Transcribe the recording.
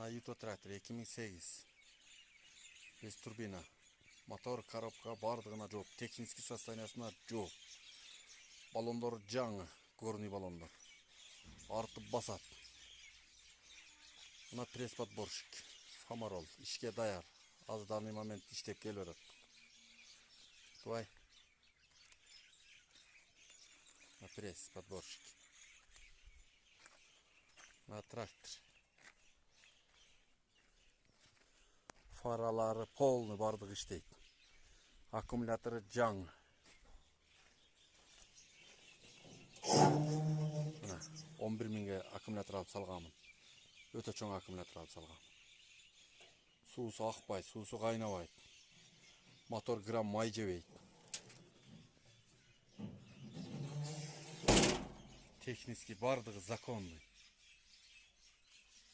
Мына Юто трактор 2008. Без турбина. Мотор, коробка бардығына жооп. Технический состояниясына жооп. Баллондор жаңы, горный баллондор. Артып басат. Мына пресс-подборщик. Фамарол. Ишке даяр. Аз данный момент иштеп келип атат. Давай. На пресс-подборщик. На трактор. Фаралары полный бардык иштейт. Аккумуляторы жаңы. 11 миңге аккумулятор алып салганмын. Өтө чоң аккумулятор алып салгам. Суусу акпайт, суусу кайнабайт. Мотор грамм май жебейт. Технически бардыгы законный.